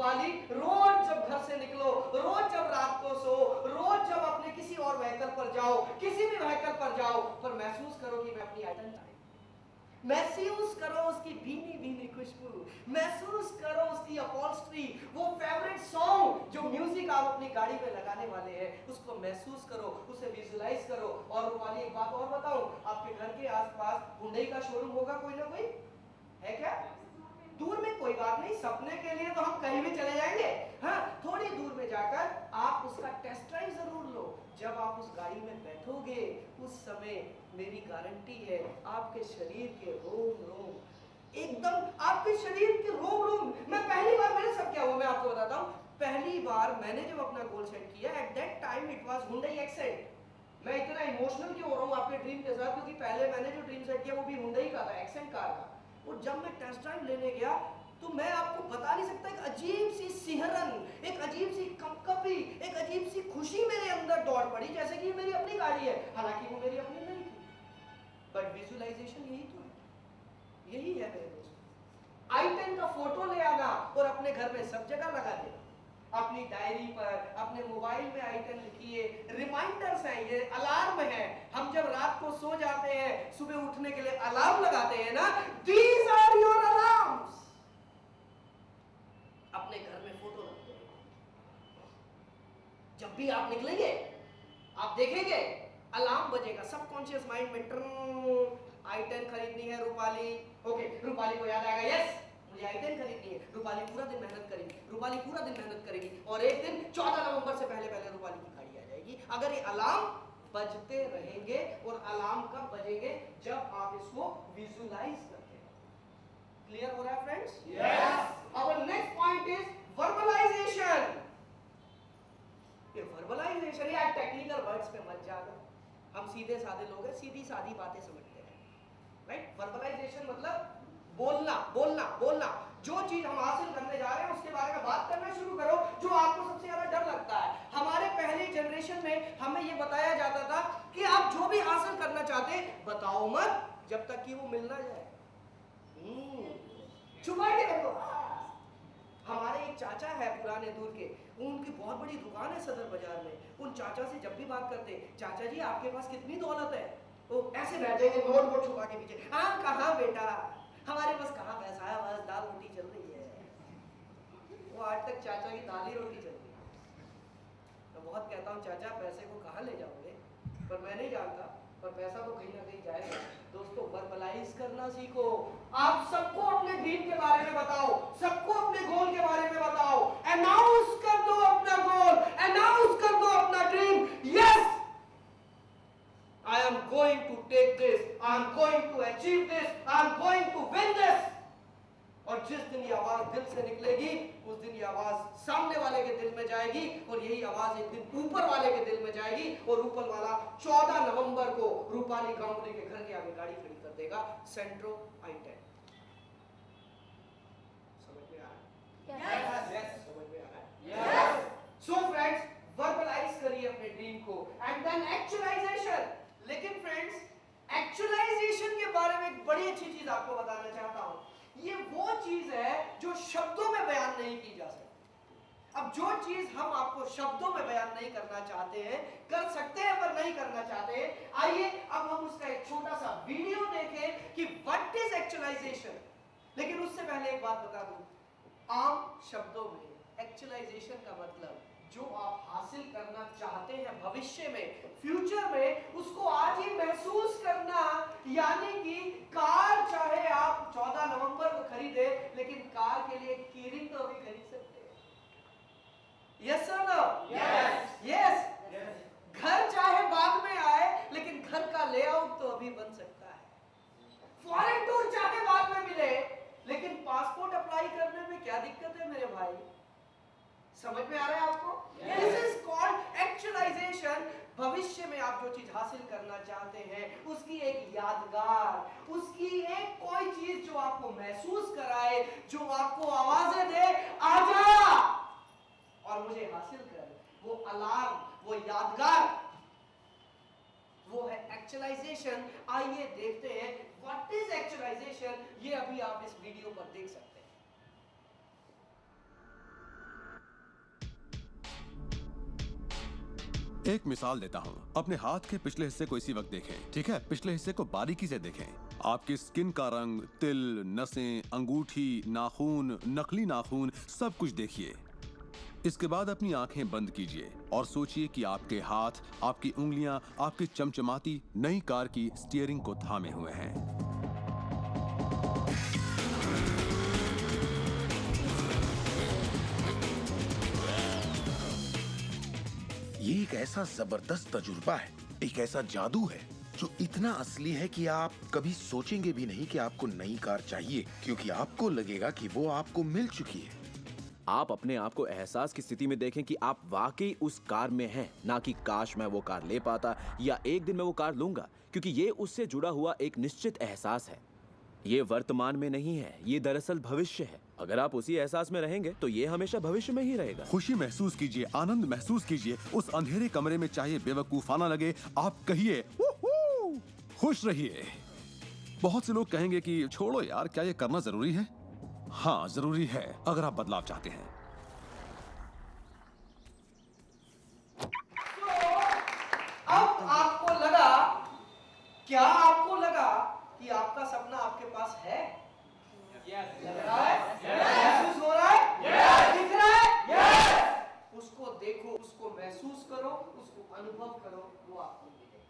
रूपाली रोज जब घर से निकलो, रोज जब रात को सो, रोज जब अपने किसी और व्हीकल पर जाओ, किसी भी व्हीकल पर जाओ, पर महसूस करो कि मैं अपनी आइटम, महसूस करो उसकी भीनी भीनी खुशबू, महसूस करो उसकी अपॉल्स्ट्री, वो फेवरेट सॉन्ग जो म्यूजिक आप अपनी गाड़ी में लगाने वाले हैं, उसको महसूस करो, उसे विजुलाइज करो। और रूपाली एक बात और बताऊं, आपके घर के आसपास हुंडई का शोरूम होगा कोई ना कोई, है क्या? दूर में कोई बात नहीं, सपने के लिए तो हम कहीं भी चले जाएंगे। हाँ, थोड़ी दूर में जाकर आप उसका टेस्ट ड्राइव जरूर लो। जब आप उस गाड़ी में बैठोगे, उस समय मेरी गारंटी है आपके शरीर के रोम रोम एकदम, आपके शरीर के रोम रोम, मैं पहली बार मेरे साथ क्या हुआ मैं आपको बताता हूँ। पहली बार मैंने जब अपना गोल सेट किया, at that time it was Hyundai accent. मैं इतना इमोशनल क्यों हो रहा हूँ आपके ड्रीम के साथ, क्योंकि पहले मैंने जो ड्रीम सेट किया वो भी हुंडई का था, एक्सेंट कार का। और जब मैं टेस्ट ड्राइव लेने गया तो मैं आपको बता नहीं सकता, एक अजीब सी सिहरन, एक अजीब सी कंपकपी, एक अजीब सी खुशी मेरे अंदर दौड़ पड़ी, जैसे कि मेरी अपनी गाड़ी है, हालांकि वो मेरी अपनी नहीं थी। बट विजुअलाइजेशन यही तो है, यही है मेरे दोस्त। i10 का फोटो ले आना और अपने घर में सब जगह लगा देना, अपनी डायरी पर, अपने मोबाइल में i10 लिखिए, रिमाइंडर्स हैं ये, अलार्म है। हम जब रात को सो जाते हैं, सुबह उठने के लिए अलार्म लगाते हैं ना, दीज आर योर अलार्म्स। अपने घर में फोटो रखते हैं, जब भी आप निकलेंगे आप देखेंगे अलार्म बजेगा, सबकॉन्शियस माइंड में i10 खरीदनी है रूपाली, ओके, रूपाली को याद आएगा, यस मुझे i10 खरीदनी है। रूपाली पूरा दिन मेहनत करेगी, रूपाली पूरा दिन मेहनत करेगी, और एक दिन 14 नवंबर से पहले पहले रूपाली की गाड़ी आ जाएगी। अगर ये अलार्म बजते रहेंगे, और अलार्म कब बजेंगे? जब आप इसको विजुलाइज करते हैं। क्लियर हो रहा है friends? Yes. Our next point is verbalisation. ये वर्बलाइजेशन, या टेक्निकल वर्ड्स पे मत जाओ, हम सीधे साधे लोग हैं, सीधी सादी बातें समझते हैं, राइट? वर्बलाइजेशन मतलब बोलना बोलना बोलना। जो चीज हम हासिल करने जा रहे हैं उसके बारे में बात करना शुरू करो, जो आपको सबसे ज्यादा डर लगता है। हमारे पहले जनरेशन में हमें यह बताया जाता था कि आप जो भी हासिल करना चाहते हैं बताओ मत, जब तक कि वो मिल ना जाए, छुपा के रखो। हमारे एक चाचा है पुराने दूर के, उनकी बहुत बड़ी दुकान है सदर बाजार में। उन चाचा से जब भी बात करते, चाचा जी आपके पास कितनी दौलत है, वो ऐसे बैठेंगे नोट छुपा के पीछे, हाँ कहाँ बेटा, हमारे पास कहाँ पैसा है, बस दाल रोटी चल रही है। वो आज तक चाचा की दाल ही रोटी चल रही है। मैं बहुत कहता हूँ चाचा पैसे को कहाँ ले जाओगे, पर मैं नहीं जानता, पर पैसा तो कहीं ना कहीं जाएगा। दोस्तों वर्बलाइज करना सीखो। आप सबको अपने ड्रीम के बारे में बताओ, सबको अपने गोल के बारे में बताओ, अनाउंस कर दो अपना गोल, अनाउंस कर दो अपना dream. Yes, I am going to take this, I am going to achieve this, I am going to win this। और जिस दिन ये आवाज दिल से निकलेगी, उस दिन ये आवाज सामने वाले के दिल में जाएगी, और यही आवाज एक दिन ऊपर वाले के दिल में जाएगी, और ऊपर वाला 14 नवंबर को रूपाली गांगुली के घर के आगे गाड़ी खड़ी कर देगा, सेंट्रो i10। समझ में आ रहा है? यस, समझ में आ रहा है? यस। सो फ्रेंड्स, वर्बलाइज करिए अपने ड्रीम को, एंड देन एक्चुअलाइजेशन। लेकिन फ्रेंड्स, एक्चुअलाइजेशन के बारे में एक बड़ी अच्छी चीज आपको बताना चाहता हूं। ये वो चीज है जो शब्दों में बयान नहीं की जा सकती। अब जो चीज हम आपको शब्दों में बयान नहीं करना चाहते हैं, कर सकते हैं पर नहीं करना चाहते, आइए अब हम उसका एक छोटा सा वीडियो देखें कि व्हाट इज एक्चुअलाइजेशन। लेकिन उससे पहले एक बात बता दूं, आम शब्दों में एक्चुअलाइजेशन का मतलब जो आप हासिल करना चाहते हैं भविष्य में, फ्यूचर में, उसको आज ही महसूस करना। यानी कि कार चाहे आप 14 नवंबर को खरीदे, लेकिन कार के लिए कीरिंग तो अभी खरीद सकते हैं। यस और नो? Yes yes. घर चाहे बाद में आए, लेकिन घर का लेआउट तो अभी बन सकता है। फॉरेन टूर चाहे बाद में मिले, लेकिन पासपोर्ट अप्लाई करने में क्या दिक्कत है मेरे भाई? समझ में आ रहा है आपको? This is called actualisation. भविष्य में आप जो चीज हासिल करना चाहते हैं, उसकी एक यादगार, उसकी एक कोई चीज जो आपको महसूस कराए, जो आपको आवाजें दे, आजा और मुझे हासिल कर। वो अलार्म, वो यादगार, वो है एक्चुअलाइजेशन। आइए देखते हैं व्हाट इज एक्चुअलाइजेशन। ये अभी आप इस वीडियो पर देख सकते हैं। एक मिसाल देता हूँ। अपने हाथ के पिछले हिस्से को इसी वक्त देखें, ठीक है? पिछले हिस्से को बारीकी से देखें। आपकी स्किन का रंग, तिल, नसें, अंगूठी, नाखून, नकली नाखून, सब कुछ देखिए। इसके बाद अपनी आंखें बंद कीजिए और सोचिए कि आपके हाथ, आपकी उंगलियां, आपकी चमचमाती नई कार की स्टीयरिंग को थामे हुए हैं। ये एक ऐसा जबरदस्त तजुर्बा है, एक ऐसा जादू है जो इतना असली है कि आप कभी सोचेंगे भी नहीं कि आपको नई कार चाहिए, क्योंकि आपको लगेगा कि वो आपको मिल चुकी है। आप अपने आप को एहसास की स्थिति में देखें कि आप वाकई उस कार में हैं, ना कि काश मैं वो कार ले पाता या एक दिन मैं वो कार लूंगा, क्योंकि ये उससे जुड़ा हुआ एक निश्चित एहसास है। ये वर्तमान में नहीं है, ये दरअसल भविष्य है। अगर आप उसी एहसास में रहेंगे तो ये हमेशा भविष्य में ही रहेगा। खुशी महसूस कीजिए, आनंद महसूस कीजिए। उस अंधेरे कमरे में चाहे बेवकूफाना लगे, आप कहिए वूहू! खुश रहिए। बहुत से लोग कहेंगे कि छोड़ो यार, क्या ये करना जरूरी है? हाँ, जरूरी है अगर आप बदलाव चाहते हैं। अब आपको लगा, क्या आपको लगा कि आपका सपना आपके पास है? लग रहा है? महसूस हो रहा है? दिख रहा है? उसको देखो, उसको महसूस करो, उसको अनुभव करो, वो आपको मिलेगा।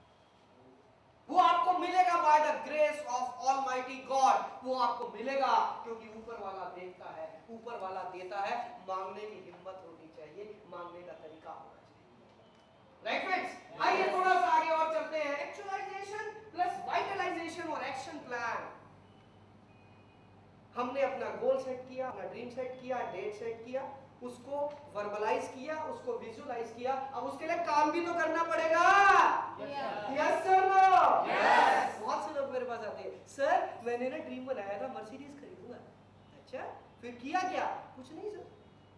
वो आपको मिलेगा by the grace of almighty God. वो आपको मिलेगा क्योंकि ऊपर वाला देखता है, ऊपर वाला देता है। मांगने की हिम्मत होनी चाहिए, मांगने का तरीका होना चाहिए। राइट फ्रेंड्स, आइए थोड़ा सा आगे और चलते हैं। एक्चुअलाइजेशन प्लस वाइटलाइजेशन और एक्शन प्लान। हमने अपना गोल सेट किया, अपना ड्रीम सेट किया, डेट सेट किया, उसको वर्बलाइज किया, उसको विजुअलाइज किया। अब उसके लिए काम भी तो करना पड़ेगा। Yes sir, no yes. बहुत से लोग मेरे पास आते हैं, सर मैंने ना ड्रीम बनाया था मर्सिडीज खरीदूंगा। अच्छा, फिर किया क्या? कुछ नहीं सर,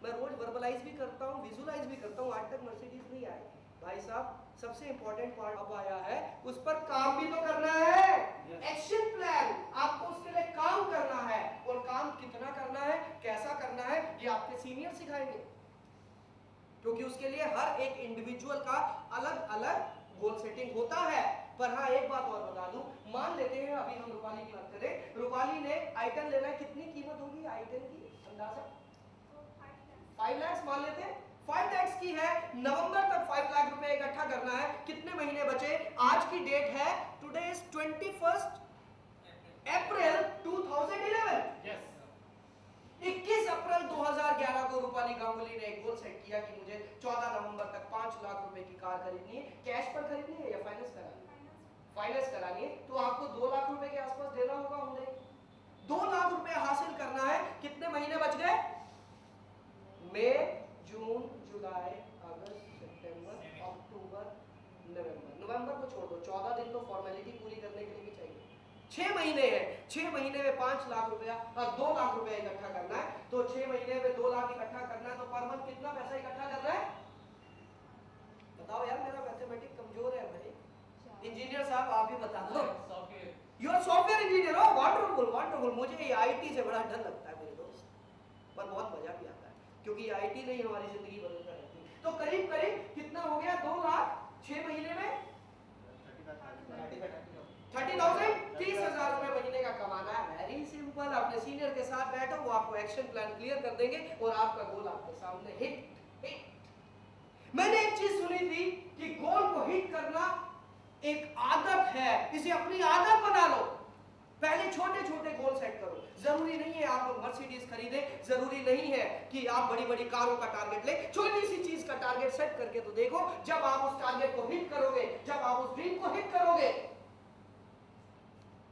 मैं रोज वर्बलाइज भी करता हूँ, विजुअलाइज भी करता हूँ, आज तक मर्सिडीज नहीं आई। भाई साहब, सबसे इंपॉर्टेंट पार्ट अब आया है, उस पर काम भी तो करना है। एक्शन प्लान, आपको उसके लिए काम करना है। और काम कितना करना है, कैसा करना है, ये आपके सीनियर सिखाएंगे, क्योंकि उसके लिए हर एक इंडिविजुअल का अलग अलग गोल सेटिंग होता है। पर हाँ, एक बात और बता दूं, मान लेते हैं अभी हम रूपाली की बात करें, रूपाली ने आइटम लेना है, कितनी कीमत होगी आइटम की अंदाजा? 5 लाख मान लेते हैं। 5 लाख की है, नवंबर तक 5 लाख रुपए इकट्ठा करना है। कितने महीने बचे? आज की डेट है, टुडे इज 21 अप्रैल 2011। 21 अप्रैल 2011 को रूपाली गांगुली ने एक गोल सेट किया कि मुझे 14 नवंबर तक 5 लाख रुपए की कार खरीदनी है। कैश पर खरीदनी है या फाइनेंस करानी है? फाइनेंस करानी है, तो आपको 2 लाख रुपए के आसपास देना होगा। हमने 2 लाख रुपए हासिल करना है। कितने महीने बच गए? मई, जून, जुलाई, अगस्त, सितंबर, अक्टूबर, नवंबर को छोड़ दो, 14 दिन तो फॉर्मेलिटी पूरी करने के लिए भी चाहिए। 6 महीने हैं, 6 महीने में 5 लाख रुपया, 2 लाख रुपया इकट्ठा करना है। तो 6 महीने में 2 लाख इकट्ठा करना है, तो पर मंथ कितना पैसा इकट्ठा करना है? बताओ यार, मेरा मैथमेटिक्स कमजोर है भाई। इंजीनियर साहब आप ही बता दो। यू आर सॉफ्टवेयर इंजीनियर हो, वंडरफुल वंडरफुल। मुझे ये आईटी से बड़ा डर लगता है मेरे दोस्त, पर बहुत मजा भी आता है, क्योंकि आईटी ने ही हमारी जिंदगी बदल कर रखी। तो करीब करीब कितना हो गया? 2 लाख 6 महीने में 30,000, 30,000 रुपए महीने का कमाना है। वेरी सिंपल, अपने सीनियर के साथ बैठो, वो आपको एक्शन प्लान क्लियर कर देंगे और आपका गोल आपके सामने हिट। मैंने एक चीज सुनी थी कि गोल को हिट करना एक आदत है, इसे अपनी आदत बना लो। पहले छोटे छोटे गोल सेट करो। जरूरी नहीं है आप मर्सिडीज खरीदे, जरूरी नहीं है कि आप बड़ी बड़ी कारों का टारगेट ले। छोटी सी चीज का टारगेट सेट करके तो देखो। जब आप उस टारगेट को हिट करोगे, जब आप उस ड्रीम को हिट करोगे,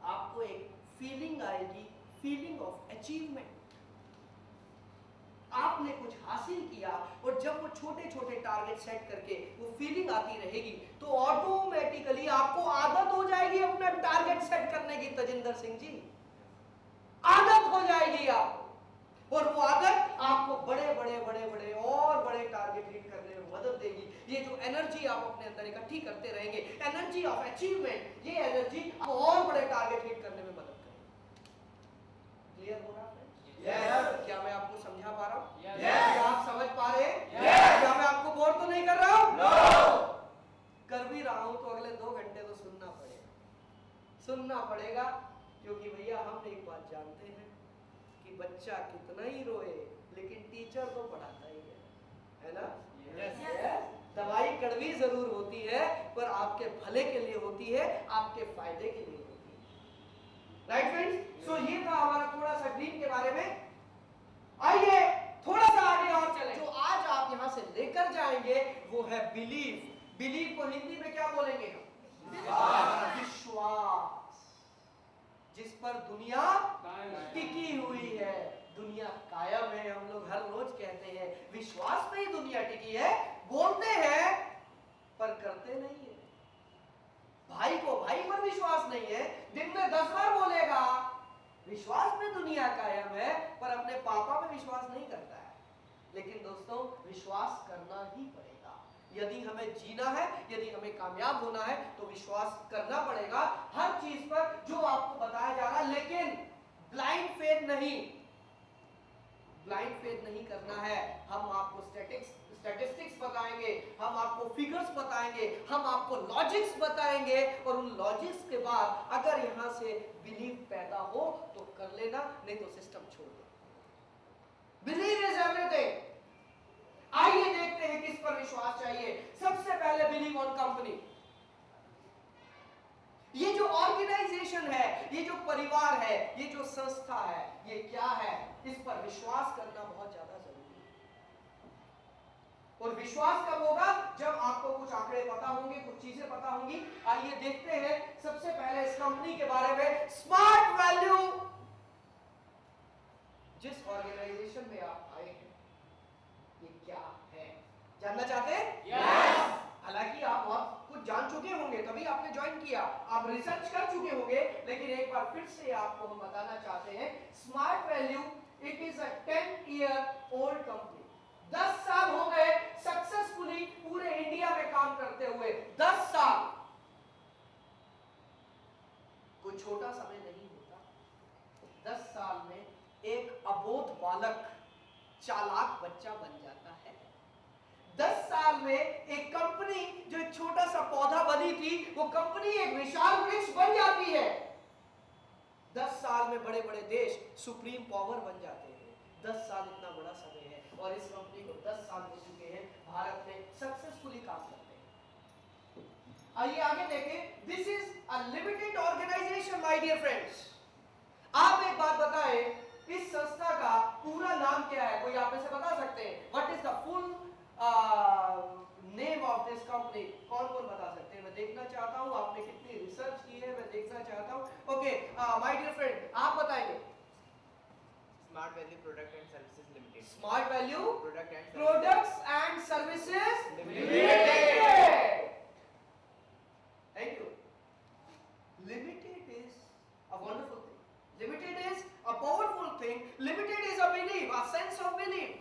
आपको एक फीलिंग आएगी, फीलिंग ऑफ अचीवमेंट। आपने कुछ हासिल किया, और जब वो छोटे छोटे टारगेट सेट करके वो फीलिंग आती रहेगी, तो ऑटोमेटिकली आपको आदत हो जाएगी अपना टारगेट सेट करने की। तजिंदर सिंह जी, आदत हो जाएगी आपको, और वो आदत आपको बड़े बड़े बड़े बड़े और बड़े टारगेट हिट करने में मदद देगी। ये जो एनर्जी आप अपने अंदर इकट्ठी करते रहेंगे, एनर्जी ऑफ अचीवमेंट, ये एनर्जी आपको और बड़े टारगेट हिट करने में मदद करेगी। क्लियर हो रहा है? Yes. क्या मैं आपको समझा पा रहा हूँ? Yes. क्या आप समझ पा रहे हैं? Yes. क्या मैं आपको बोर तो नहीं कर रहा हूँ? No. करना पड़ेगा, क्योंकि भैया हम एक बात जानते हैं कि बच्चा कितना ही रोए लेकिन टीचर तो पढ़ाता ही है ना? Yes. दवाई कड़वी जरूर होती है पर आपके भले के लिए होती है, आपके फायदे के लिए होती है। Right friends? सो ये था हमारा थोड़ा सा ड्रीम के बारे में। आइए थोड़ा सा आगे और चलें। जो आज आप यहां से लेकर जाएंगे वो है बिलीव। बिलीव को हिंदी में क्या बोलेंगे हम? विश्वास, जिस पर दुनिया टिकी हुई है, दुनिया कायम है। हम लोग हर रोज कहते हैं विश्वास पे ही दुनिया टिकी है। बोलते हैं पर करते नहीं है। भाई को भाई पर विश्वास नहीं है, दिन में 10 बार बोलेगा विश्वास पे दुनिया कायम है, पर अपने पापा पे विश्वास नहीं करता है। लेकिन दोस्तों विश्वास करना ही पड़ेगा। यदि हमें जीना है, यदि हमें कामयाब होना है तो विश्वास करना पड़ेगा हर चीज पर जो आपको बताया जा रहा है। लेकिन ब्लाइंड फेथ नहीं, ब्लाइंड फेथ नहीं करना है। हम आपको स्टैटिस्टिक्स बताएंगे, हम आपको फिगर्स बताएंगे, हम आपको लॉजिक्स बताएंगे, और उन लॉजिक्स के बाद अगर यहां से बिलीव पैदा हो तो कर लेना, नहीं तो सिस्टम छोड़ दो। Believe is everything. आइए देखते हैं किस पर विश्वास चाहिए। सबसे पहले बिलीव ऑन कंपनी। ये जो ऑर्गेनाइजेशन है, ये जो परिवार है, ये जो संस्था है, ये क्या है, इस पर विश्वास करना बहुत ज्यादा जरूरी है। और विश्वास कब होगा? जब आपको कुछ आंकड़े पता होंगे, कुछ चीजें पता होंगी। आइए देखते हैं सबसे पहले इस कंपनी के बारे में। Smart value. जिस ऑर्गेनाइजेशन में आप आए हैं ये क्या है, जानना चाहते हैं? Yes! हालांकि आप बहुत कुछ जान चुके होंगे तभी आपने ज्वाइन किया, आप रिसर्च कर चुके होंगे, लेकिन एक बार फिर से आपको हम बताना चाहते हैं। Smart value it is a 10-year-old company. 10 साल हो गए सक्सेसफुली पूरे इंडिया में काम करते हुए। 10 साल कोई छोटा समय नहीं होता। 10 साल में एक अबोध बालक चालाक बच्चा बन जाता है। 10 साल में एक कंपनी जो एक छोटा सा पौधा बनी थी, वो कंपनी एक विशाल वृक्ष बन जाती है। 10 साल में बड़े बड़े देश सुप्रीम पावर बन जाते हैं। 10 साल इतना बड़ा समय है और इस कंपनी को 10 साल हो चुके हैं, भारत में सक्सेसफुली काम करते हैं। आइए आगे देखें। This is a limited organisation my dear friends. आप एक बात बताएं, इस संस्था का पूरा नाम क्या है? कोई आप में से बता सकते हैं? What is the full name of this company? कौन कौन बता सकते हैं? मैं देखना चाहता हूं आपने कितनी रिसर्च की है, मैं देखना चाहता हूं। ओके माय डियर फ्रेंड, आप बताएंगे। Smart value product and services limited. Smart value products and services limited. Thank you. Limited is a wonderful thing. Limited is a powerful thing. Limited is a belief, a sense of belief.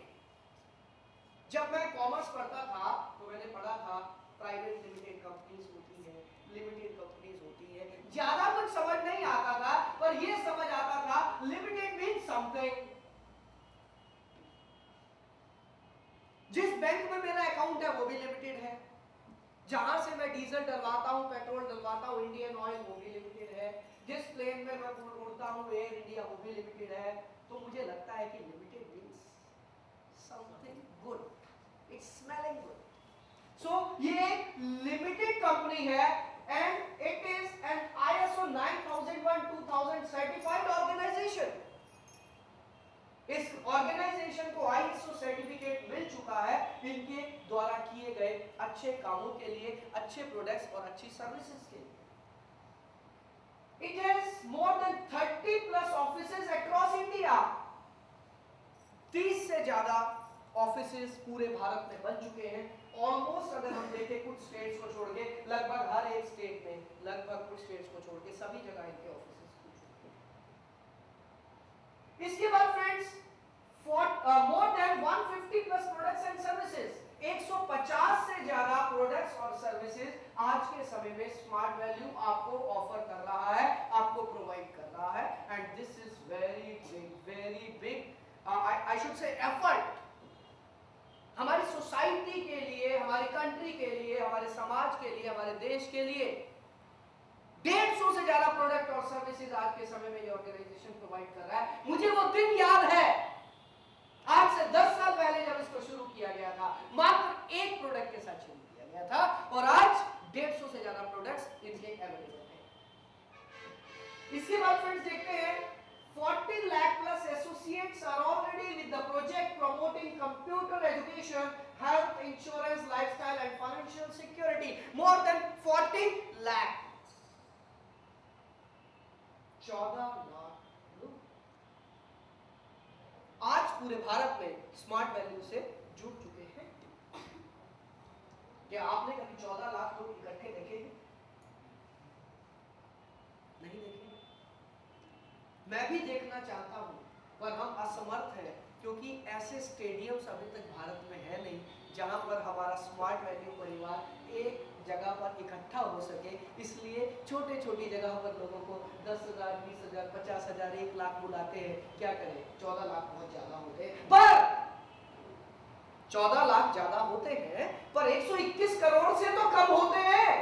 जब मैं commerce पढ़ता था तो मैंने पढ़ा था private limited companies होती है, लिमिटेड कंपनीज होती है। ज्यादा कुछ समझ नहीं आता था, पर यह समझ आता था लिमिटेड मीन्स समथिंग। जिस बैंक में मेरा अकाउंट है वो भी लिमिटेड है, जहां से मैं डीजल डलवाता हूं, पेट्रोल डलवाता हूं, इंडियन ऑयल, वो भी लिमिटेड है। जिस प्लेन में मैं उड़ता हूं, एयर इंडिया, वो भी लिमिटेड है। तो मुझे लगता है कि limited means something good, it's smelling good. So ये एक लिमिटेड कंपनी है and it is an ISO 9001-2000 certified organisation. इस ऑर्गेनाइजेशन को ISO सर्टिफिकेट मिल चुका है इनके द्वारा किए गए अच्छे कामों के लिए, अच्छे प्रोडक्ट्स और अच्छी सर्विसेज के लिए। It has more than 30 plus offices across India. 30 से ज्यादा ऑफिसेज पूरे भारत में बन चुके हैं। ऑलमोस्ट अगर हम देखें कुछ स्टेट्स को छोड़ के, लगभग हर एक स्टेट में, लगभग कुछ स्टेट्स को छोड़ के सभी जगह इनके ऑफिसेज खुल चुके हैं। इसके बाद friends more than 150 plus products and services, 150 से ज्यादा प्रोडक्ट्स और सर्विसेज आज के समय में स्मार्ट वैल्यू आपको ऑफर कर रहा है, आपको प्रोवाइड कर रहा है। And this is very big I should say effort हमारी सोसाइटी के लिए, हमारी कंट्री के लिए, हमारे समाज के लिए, हमारे देश के लिए। 150 से ज्यादा प्रोडक्ट और सर्विसेज आज के समय में ये ऑर्गेनाइजेशन प्रोवाइड कर रहा है। मुझे वो दिन याद है, आज से 10 साल पहले जब इसको शुरू किया गया था, मात्र एक प्रोडक्ट के साथ शुरू किया गया था और आज 150 से ज्यादा प्रोडक्ट्स इनके अवेलेबल हैं। इसके बाद फ्रेंड्स देखते हैं 40 lakh plus associates are already with the project promoting computer education, health insurance, lifestyle and financial security. More than 40 lakh. 14 lakh लोग आज पूरे भारत में स्मार्ट वैल्यू से जुड़ चुके हैं। क्या आपने कभी 14 लाख लोग इकट्ठे देखे हैं? नहीं देखे। मैं भी देखना चाहता हूं, पर हम असमर्थ हैं क्योंकि ऐसे स्टेडियम्स अभी तक भारत में है नहीं जहां पर हमारा स्मार्ट वैल्यू परिवार एक जगह पर इकट्ठा हो सके। इसलिए छोटे छोटी जगह पर लोगों को 10,000, 20,000, 50,000, 1 लाख बुलाते हैं। क्या करें, 14 लाख बहुत ज्यादा होते हैं, पर 14 लाख ज्यादा होते हैं, पर 121 करोड़ से तो कम होते हैं।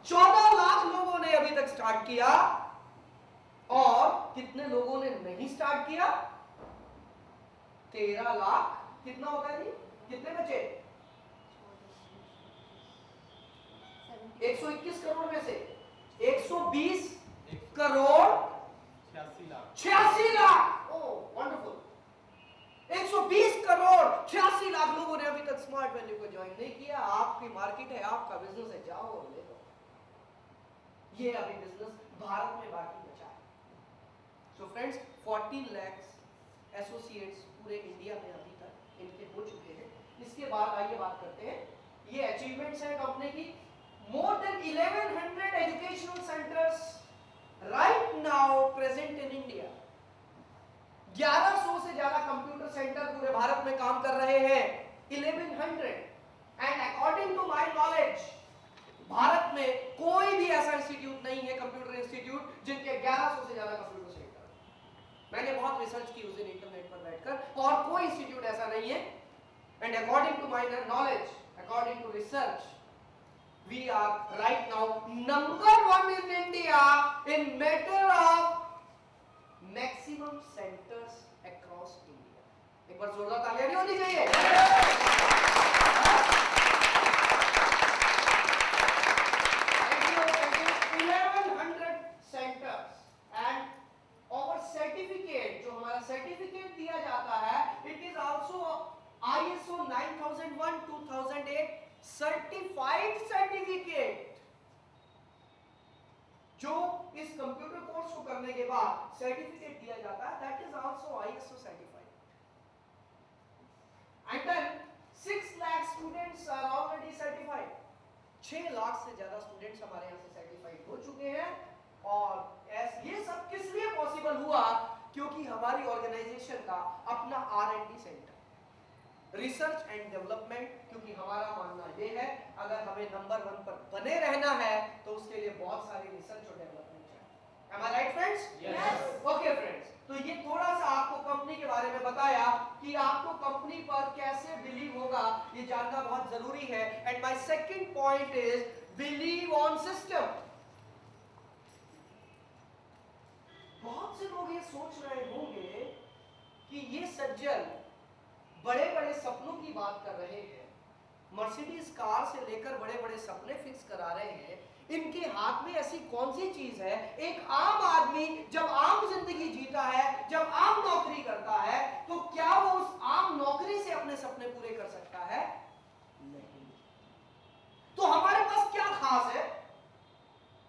14 लाख लोगों ने अभी तक स्टार्ट किया और कितने लोगों ने नहीं स्टार्ट किया? 13 लाख। कितना होता है जी? कितने बचे? 121 करोड़ में से 120 करोड़ 86 लाख। ओह वंडरफुल। 120 करोड़ 86 लाख लोगों ने अभी तक स्मार्ट वैल्यू को ज्वाइन नहीं किया। आपकी मार्केट है, आपका बिजनेस है, जाओ और ले लो। ये अभी बिजनेस भारत में बाकी बचा है। सो फ्रेंड्स, 40 लाख एसोसिएट्स पूरे इंडिया में अभी तक इनके हो चुके हैं। इसके बाद आइए बात करते हैं, ये अचीवमेंट्स है कंपनी की। More than 1100 educational centres right now present in India. 1100 से ज्यादा कंप्यूटर सेंटर पूरे भारत में काम कर रहे हैं। 1100 and according to my knowledge Bharat में कोई भी ऐसा इंस्टीट्यूट नहीं है, कंप्यूटर इंस्टीट्यूट, जिनके 1100 से ज्यादा कंप्यूटर सेंटर। मैंने बहुत रिसर्च की उस दिन इंटरनेट पर बैठकर, और कोई इंस्टीट्यूट ऐसा नहीं है। And according to my knowledge, according to research, we are right now number 1 in India in matter of maximum centers across India. एक बार जोरदार तालियां नहीं होनी चाहिए? Thank you. 1100 centers and our certificate, जो हमारा सर्टिफिकेट दिया जाता है, it is also ISO 9001 2008 certified certificate. जो इस कंप्यूटर कोर्स को करने के बाद सर्टिफिकेट दिया जाता है, that is also ISO certified. And then 6 lakh students are already certified. 6 lakh से ज्यादा स्टूडेंट्स हमारे यहां से सर्टिफाइड हो चुके हैं। और ये सब किस लिए पॉसिबल हुआ? क्योंकि हमारी ऑर्गेनाइजेशन का अपना R&D centre, research and development, क्योंकि हमारा मानना यह है अगर हमें नंबर 1 पर बने रहना है तो उसके लिए बहुत सारी रिसर्च और डेवलपमेंट चाहिए। Am I right friends? Yes. Okay friends, तो ये थोड़ा सा आपको कंपनी के बारे में बताया कि आपको कंपनी पर कैसे बिलीव होगा, ये जानना बहुत जरूरी है। And my second point is believe on system. बहुत से लोग ये सोच रहे होंगे कि ये सज्जन बड़े बड़े सपनों की बात कर रहे हैं, मर्सिडीज कार से लेकर बड़े बड़े सपने फिक्स करा रहे हैं, इनके हाथ में ऐसी कौन सी चीज है? एक आम आदमी जब आम जिंदगी जीता है, जब आम नौकरी करता है, तो क्या वो उस आम नौकरी से अपने सपने पूरे कर सकता है? नहीं। तो हमारे पास क्या खास है?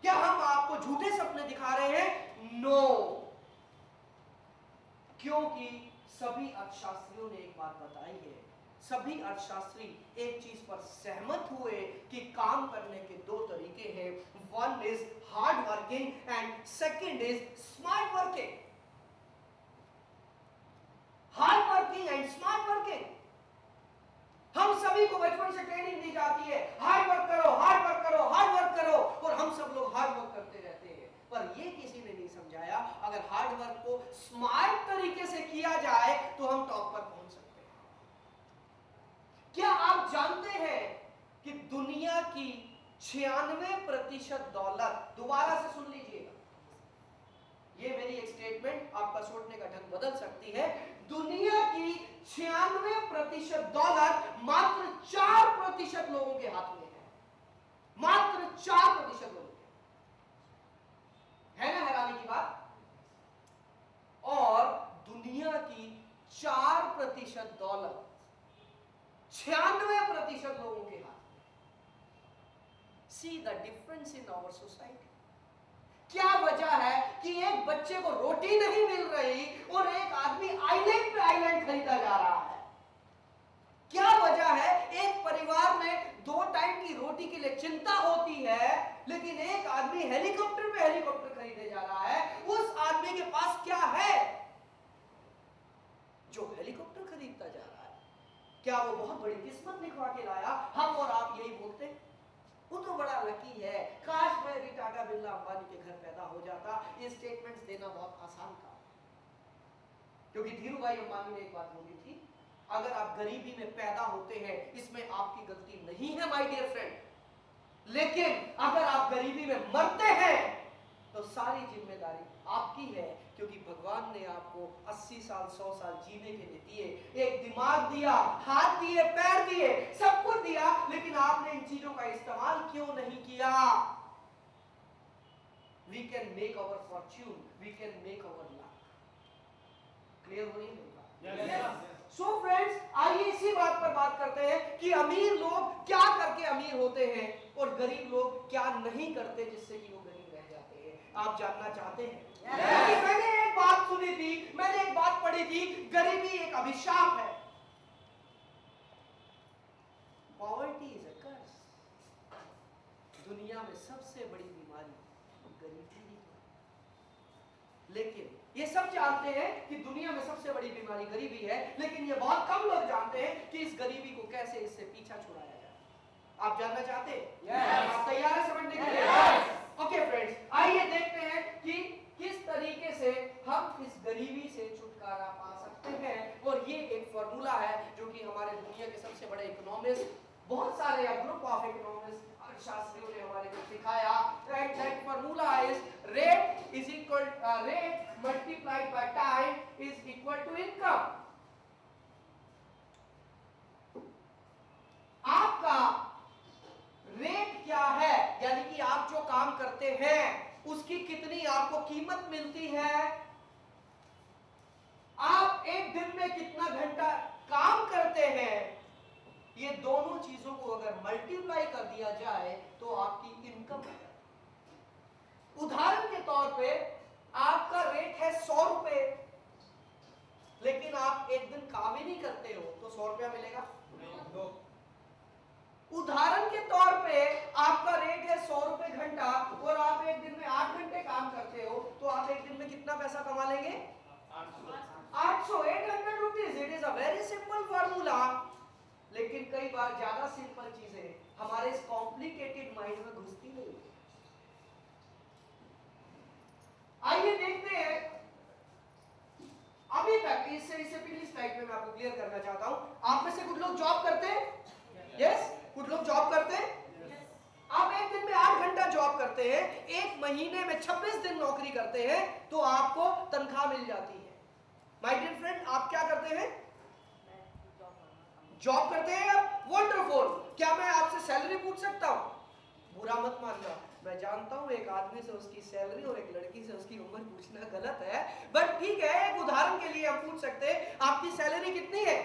क्या हम आपको झूठे सपने दिखा रहे हैं? नो। क्योंकि सभी अर्थशास्त्रियों ने एक बात बताई है, सभी अर्थशास्त्री एक चीज पर सहमत हुए कि काम करने के 2 तरीके हैं। 1 is hard working and second is smart working. Hard working and smart working. हम सभी को बचपन से ट्रेनिंग दी जाती है, हार्ड वर्क करो, हार्ड वर्क करो, हार्ड वर्क करो, और हम सब लोग हार्ड वर्क करते रहते हैं। पर ये किसी ने नहीं समझाया, अगर हार्ड वर्क को स्मार्ट तरीके से किया जाए तो हम टॉप पर पहुंच सकते हैं। क्या आप जानते हैं कि दुनिया की 96% दौलत, दोबारा से सुन लीजिएगा, ये मेरी एक स्टेटमेंट आपका सोचने का ढंग बदल सकती है। दुनिया की 96% दौलत मात्र 4% लोगों के हाथ में है, मात्र 4% लोगों के, है ना हैरानी की बात। और दुनिया की 4% दौलत 96% लोगों के हाथ में। See the difference in our society. क्या वजह है कि एक बच्चे को रोटी नहीं मिल रही और एक आदमी आइलैंड पे आइलैंड खरीदा जा रहा है? क्या वजह है? एक परिवार में 2 टाइम की रोटी के लिए चिंता होती है, लेकिन एक आदमी हेलीकॉप्टर पे हेलीकॉप्टर खरीदे जा रहा है। उस आदमी के पास क्या है जो हेलीकॉप्टर खरीदता जा रहा है? क्या वो बहुत बड़ी किस्मत लिखवा के लाया? हम और आप यही बोलते हैं, वो तो बड़ा लकी है, काश मैं भी टाटा बिरला अंबानी के घर पैदा हो जाता। ये स्टेटमेंट्स देना बहुत आसान काम है, क्योंकि धीरू भाई अंबानी ने एक बात बोली थी, अगर आप गरीबी में पैदा होते हैं इसमें आपकी गलती नहीं है माय डियर फ्रेंड, लेकिन अगर आप गरीबी में मरते हैं तो सारी जिम्मेदारी आपकी है, क्योंकि भगवान ने आपको 80 साल 100 साल जीने के लिए दिए, एक दिमाग दिया, हाथ दिए, पैर दिए, सब कुछ दिया, लेकिन आपने इन चीजों का इस्तेमाल क्यों नहीं किया? We can make our fortune, we can make our luck. Clear हो रही है? सो फ्रेंड्स, आइए इसी बात पर बात करते हैं कि अमीर लोग क्या करके अमीर होते हैं और गरीब लोग क्या नहीं करते जिससे कि वो गरीब रह जाते हैं। आप जानना चाहते हैं? मैंने एक बात सुनी थी, मैंने एक बात पढ़ी थी, गरीबी एक अभिशाप है। पॉवर्टी इज अ कर्स। दुनिया में सबसे बड़ी बीमारी गरीबी ही है, लेकिन ये सब जानते हैं कि दुनिया में सबसे बड़ी बीमारी गरीबी है, लेकिन ये बहुत कम लोग जानते हैं कि इस गरीबी को कैसे इससे पीछा छुड़ाया जाए। आप जानना चाहते हैं? आप तैयार हैं समझने के लिए? ओके फ्रेंड्स, आइए देखते हैं कि किस तरीके से हम इस गरीबी से छुटकारा पा सकते हैं। और ये एक फॉर्मूला है जो कि हमारे दुनिया के सबसे बड़े इकोनॉमिस्ट, बहुत सारे ग्रुप ऑफ इकोनॉमिस्ट, अर्थशास्त्रियों ने हमारे को सिखाया। That formula is rate is equal rate multiplied by time is equal to income. आपका रेट क्या है, यानी कि आप जो काम करते हैं उसकी कितनी आपको कीमत मिलती है, आप एक दिन में कितना घंटा काम करते हैं, ये दोनों चीजों को अगर मल्टीप्लाई कर दिया जाए तो आपकी इनकम है। उदाहरण के तौर पे आपका रेट है 100 रुपए, लेकिन आप एक दिन काम ही नहीं करते हो तो 100 रुपया मिलेगा? उदाहरण के तौर पे आपका रेट है 100 रुपए घंटा और आप एक दिन में 8 घंटे काम करते हो तो आप एक दिन में कितना पैसा कमा लेंगे? 800 rupees. It is a very simple formula, लेकिन कई बार ज्यादा सिंपल चीजें हमारे इस कॉम्प्लिकेटेड माइंड में घुसती नहीं। आइए देखते हैं, अभी तक इससे पिछली स्लाइड में मैं आपको क्लियर करना चाहता हूं, आप में से कुछ लोग जॉब करते हैं? यस, कुछ लोग जॉब करते हैं। आप एक दिन में 8 घंटा जॉब करते हैं, एक महीने में 26 दिन नौकरी करते हैं तो आपको तनख्वाह मिल जाती है। माय डियर फ्रेंड, आप क्या करते हैं? जॉब करते हैं आप? वंडरफुल। क्या मैं आपसे सैलरी पूछ सकता हूं? बुरा मत मानना, मैं जानता हूं एक आदमी से उसकी सैलरी और एक लड़की से उसकी उम्र पूछना गलत है, बट ठीक है, एक उदाहरण के लिए हम पूछ सकते हैं, आपकी सैलरी कितनी है?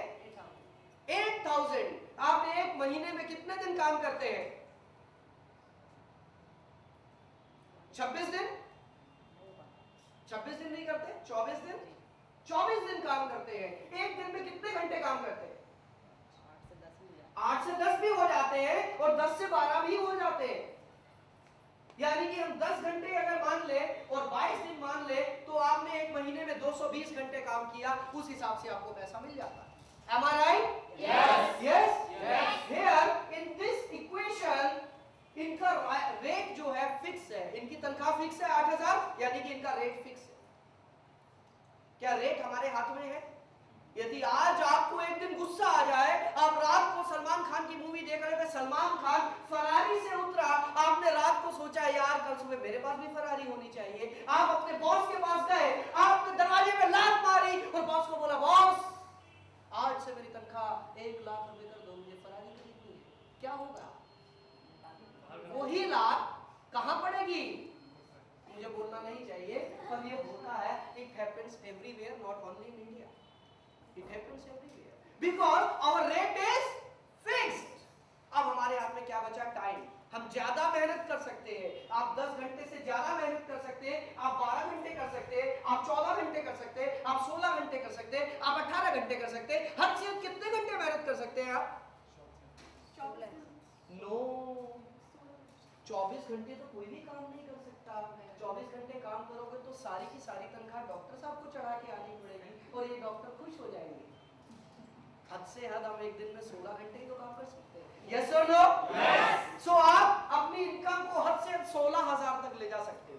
8000। आप एक महीने में कितने दिन काम करते हैं? 26 दिन? 26 दिन नहीं करते, 24 दिन? 24 दिन काम करते हैं। एक दिन में कितने घंटे काम करते हैं? 8 से 10 भी हो जाते हैं और 10 से 12 भी हो जाते हैं। यानी कि हम 10 घंटे अगर मान ले और 22 दिन मान ले तो आपने एक महीने में 220 घंटे काम किया, उस हिसाब से आपको पैसा मिल जाता है। Am I right? Yes. Yes? Yes. Here in this equation इनका रेट जो है फिक्स है, इनकी तनख्वाह फिक्स है 8000, यानी कि इनका रेट फिक्स है। क्या रेट हमारे हाथ में है? यदि आज आपको एक दिन गुस्सा आ जाए, आप रात को सलमान खान की मूवी देख रहे थे, सलमान खान फरारी से उतरा, आपको सोचा यार कल सुबह मेरे पास भी फरारी होनी चाहिए, आप अपने बॉस के पास गए, आपने दरवाजे पे लात मारी और बॉस को बोला बॉस आज से मेरी तनख्वाह 1 लाख रुपए कर दो, मुझे फरारी खरीदनी है, क्या होगा? वही लात कहां पड़ेगी? मुझे बोलना नहीं चाहिए पर ये होता है, it happens everywhere, not only in India, it happens everywhere because hour rate is fixed. अब हमारे हाथ में क्या बचा? टाइम। हम ज्यादा मेहनत कर सकते हैं, आप 10 घंटे से ज्यादा मेहनत कर सकते हैं, आप 12 घंटे कर सकते हैं, आप 14 घंटे कर सकते हैं, आप 16 घंटे कर सकते हैं, आप 18 घंटे कर सकते हैं। हद से हद कितने घंटे मेहनत कर सकते हैं आप? नो, 24 घंटे तो कोई भी काम नहीं कर सकता। 24 घंटे काम करोगे तो सारी की सारी तनख्वाह डॉक्टर साहब को चढ़ा के आनी पड़ेगी और ये डॉक्टर खुश हो जाएंगे। हद से हद हम एक दिन में 16 घंटे ही तो काम कर सकते हैं। यस और नो? यस। सो आप अपनी इनकम को हद से हद 16,000 तक ले जा सकते हो,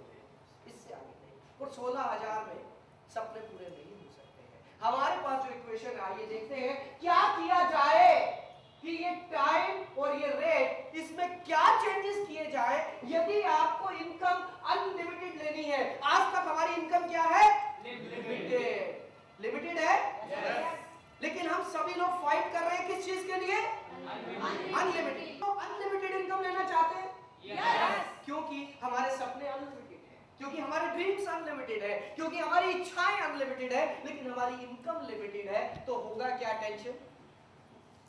इससे आगे नहीं। और 16,000 में सपने पूरे नहीं हो सकते हैं। हमारे पास जो इक्वेशन है आइए देखते हैं क्या किया जाए कि ये टाइम और ये रेट इसमें क्या चेंजेस किए जाए यदि आपको इनकम अनलिमिटेड लेनी है। आज तक हमारी इनकम क्या है? लिमिटेड। लिमिटेड है? yes. लेकिन हम सभी लोग फाइट कर रहे हैं किस चीज के लिए? अनलिमिटेड। तो अनलिमिटेड इनकम लेना चाहते हैं? yes. क्योंकि हमारे सपने अनलिमिटेड है, क्योंकि हमारे ड्रीम्स अनलिमिटेड है, क्योंकि हमारी इच्छाएं अनलिमिटेड है, लेकिन हमारी इनकम लिमिटेड है। तो होगा क्या? टेंशन।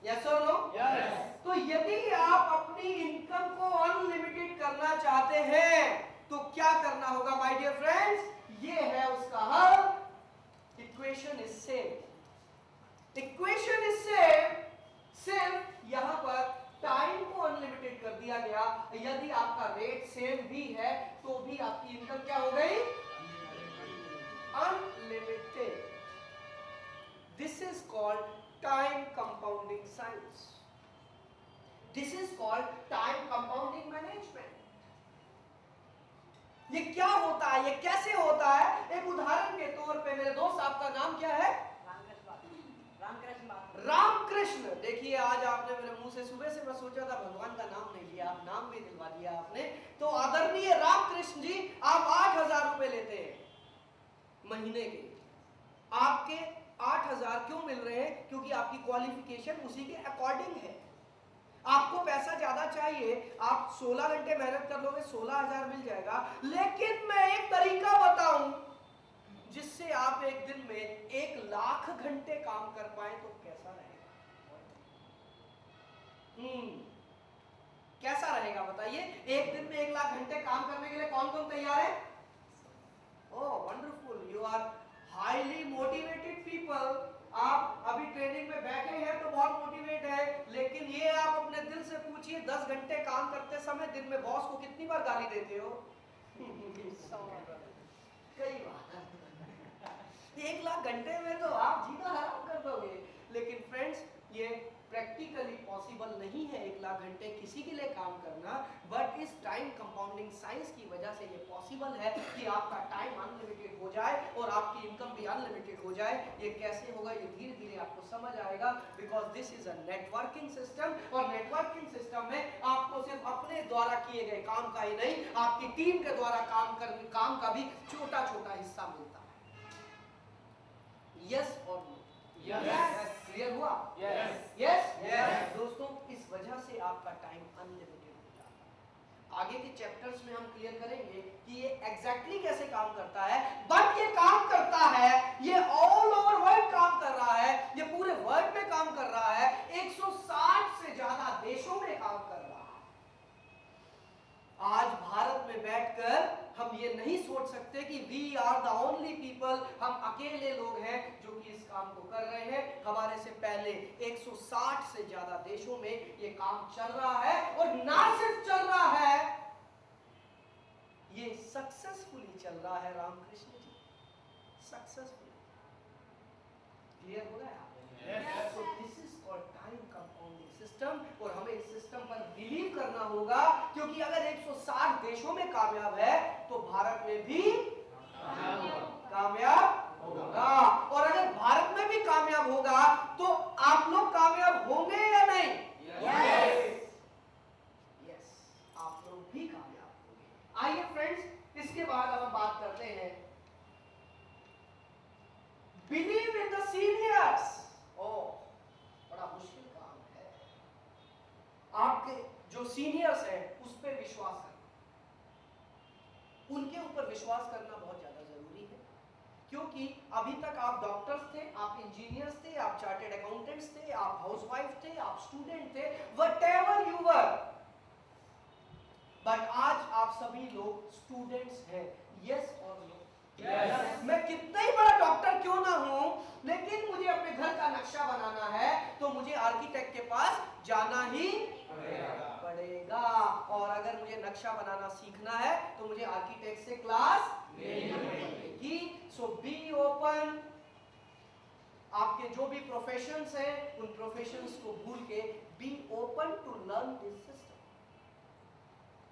यस और नो? यस। तो यदि आप अपनी इनकम को अनलिमिटेड करना चाहते हैं तो क्या करना होगा माय डियर फ्रेंड्स? ये है उसका हल। Equation is same. Equation is same, सिर्फ यहां पर टाइम को अनलिमिटेड कर दिया गया। यदि आपका रेट सेम भी है तो भी आपकी इनकम क्या हो गई? Unlimited. This is called time compounding science. This is called time compounding management. ये क्या होता है? ये कैसे होता है? एक उदाहरण के तौर पे मेरे दोस्त, आपका नाम क्या है? रामकृष्ण। देखिए आज आपने मेरे मुंह से, सुबह से मैं सोचा था भगवान का नाम नहीं लिया, आप नाम भी दिलवा दिया आपने। तो आदरणीय रामकृष्ण जी, आप 8,000 रुपए लेते हैं महीने के। आपके 8,000 क्यों मिल रहे हैं? क्योंकि आपकी क्वालिफिकेशन उसी के अकॉर्डिंग है। आपको पैसा ज्यादा चाहिए, आप 16 घंटे मेहनत कर लोगे, 16,000 मिल जाएगा। लेकिन मैं एक तरीका बताऊं जिससे आप एक दिन में 1 लाख घंटे काम कर पाए तो कैसा रहेगा? कैसा रहेगा बताइए? एक दिन में 1 लाख घंटे काम करने के लिए कौन कौन तैयार है? Oh wonderful, you are highly motivated people. आप अभी ट्रेनिंग में बैठे हैं तो बहुत मोटिवेट है, लेकिन ये आप अपने दिल से पूछिए 10 घंटे काम करते समय दिन में बॉस को कितनी बार गाली देते हो? कई बार। 1 लाख घंटे में तो आप जीना हराम कर दोगे। लेकिन फ्रेंड्स, ये प्रैक्टिकली पॉसिबल नहीं है 1 लाख घंटे किसी के लिए काम करना, बट इस टाइम कंपाउंडिंग साइंस की वजह से ये पॉसिबल है कि आपका टाइम अनलिमिटेड हो जाए और आपकी इनकम भी अनलिमिटेड हो जाए। ये कैसे होगा ये धीरे धीरे आपको समझ आएगा, because this is a networking system. और नेटवर्किंग सिस्टम में आपको सिर्फ अपने द्वारा किए गए काम का ही नहीं, आपकी टीम के द्वारा काम का भी छोटा छोटा हिस्सा मिलता है। यस और नो? यस। क्लियर हुआ? यस। यस। दोस्तों, इस वजह से आपका टाइम अनलिमिटेड हो जाता है। आगे के चैप्टर्स में हम क्लियर करेंगे कि ये एग्जैक्टली कैसे काम करता है, बट ये काम करता है, ये ऑल ओवर वर्ल्ड काम कर रहा है, ये पूरे वर्ल्ड में काम कर रहा है, 160 से ज्यादा देशों में काम कर रहा है। आज भारत में बैठकर हम ये नहीं सोच सकते कि we are the only people, हम अकेले लोग हैं जो कि इस काम को कर रहे हैं। हमारे से पहले 160 से ज्यादा देशों में ये काम चल रहा है, और ना सिर्फ चल रहा है, ये सक्सेसफुली चल रहा है। रामकृष्ण जी, सक्सेसफुली। क्लियर हो गया? So this is called time compounding system, और हमें इस सिस्टम पर बिलीव करना होगा, क्योंकि अगर 160 देशों में कामयाब है तो भारत में भी कामयाब होगा। और अगर भारत में भी कामयाब होगा तो आप लोग कामयाब होंगे या नहीं? यस। आप लोग भी कामयाब होंगे। सीनियर्स हैं उस पर विश्वास करना, उनके ऊपर विश्वास करना बहुत ज्यादा जरूरी है। क्योंकि अभी तक आप डॉक्टर्स थे, आप इंजीनियर्स थे, आप चार्टेड अकाउंटेंट्स थे, आप हाउसवाइफ थे, आप स्टूडेंट थे, व्हाटएवर यू वर, बट आज आप सभी लोग स्टूडेंट्स हैं। यस और नो? मैं कितना ही बड़ा डॉक्टर क्यों ना हूं, लेकिन मुझे अपने घर का नक्शा बनाना है तो मुझे आर्किटेक्ट के पास जाना ही पड़ेगा। और अगर मुझे नक्शा बनाना सीखना है तो मुझे आर्किटेक्ट से क्लास लेनी पड़ेगी। सो बी ओपन। आपके जो भी प्रोफेशंस हैं उन प्रोफेशंस को भूल के be open to learn this system.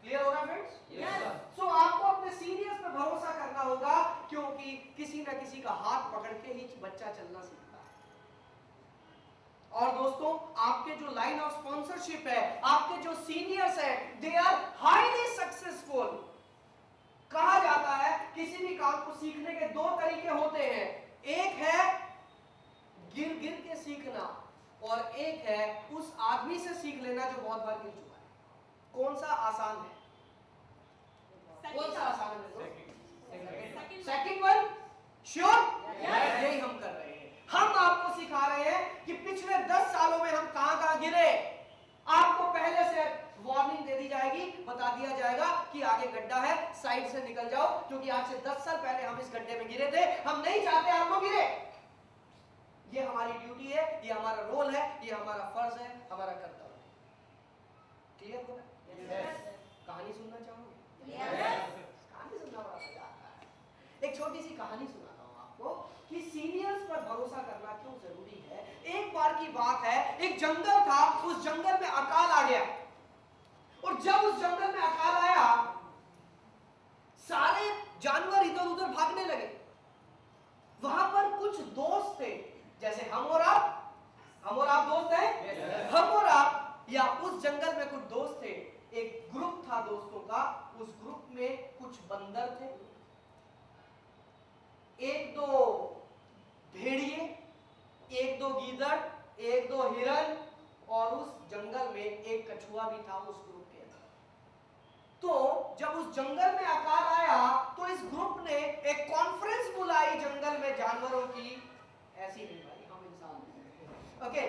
Clear हो रहा है फ्रेंड्स? सो आपको अपने सीनियर्स पे भरोसा करना होगा, क्योंकि किसी ना किसी का हाथ पकड़ के ही बच्चा चलना सीखता है। और दोस्तों, आपके जो लाइन ऑफ स्पॉन्सरशिप है, आपके जो सीनियर्स हैं, दे आर हाईली सक्सेसफुल। कहा जाता है किसी भी काम को सीखने के दो तरीके होते हैं, एक है गिर गिर के सीखना और एक है उस आदमी से सीख लेना जो बहुत बार गिर चुका है। कौन सा आसान है? कौन सा आसान है? Second one? श्योर? यही हम कर रहे हैं। हम आपको सिखा रहे हैं कि पिछले 10 सालों में हम कहां गिरे। आपको पहले से वार्निंग दे दी जाएगी, बता दिया जाएगा कि आगे गड्ढा है, साइड से निकल जाओ, क्योंकि आज से 10 साल पहले हम इस गड्ढे में गिरे थे। हम नहीं चाहते आप लोग गिरे। ये हमारी ड्यूटी है, ये हमारा रोल है, ये हमारा फर्ज है, हमारा कर्तव्य है। क्लियर हो? कहानी सुनना चाहोगे? कहानी सुनना बड़ा मजा आता है। एक छोटी सी कहानी सुनाता हूं आपको कि सीनियर्स पर भरोसा करना क्यों जरूरी है। एक बार की बात है, एक जंगल था, उस जंगल में अकाल आ गया। और जब उस जंगल में अकाल आया, सारे जानवर इधर उधर भागने लगे। वहां पर कुछ दोस्त थे, जैसे हम और आप दोस्त हैं। हम और आप, या उस जंगल में कुछ दोस्त थे। एक ग्रुप था दोस्तों का, उस ग्रुप में कुछ बंदर थे, एक दो भेड़िए, एक दो गीदड़, एक दो हिरन, और उस जंगल में एक कछुआ भी था उस ग्रुप के अंदर। तो जब उस जंगल में अकाल आया तो इस ग्रुप ने एक कॉन्फ्रेंस बुलाई जंगल में जानवरों की। ऐसी नहीं भाई, हम इंसान हैं। ओके।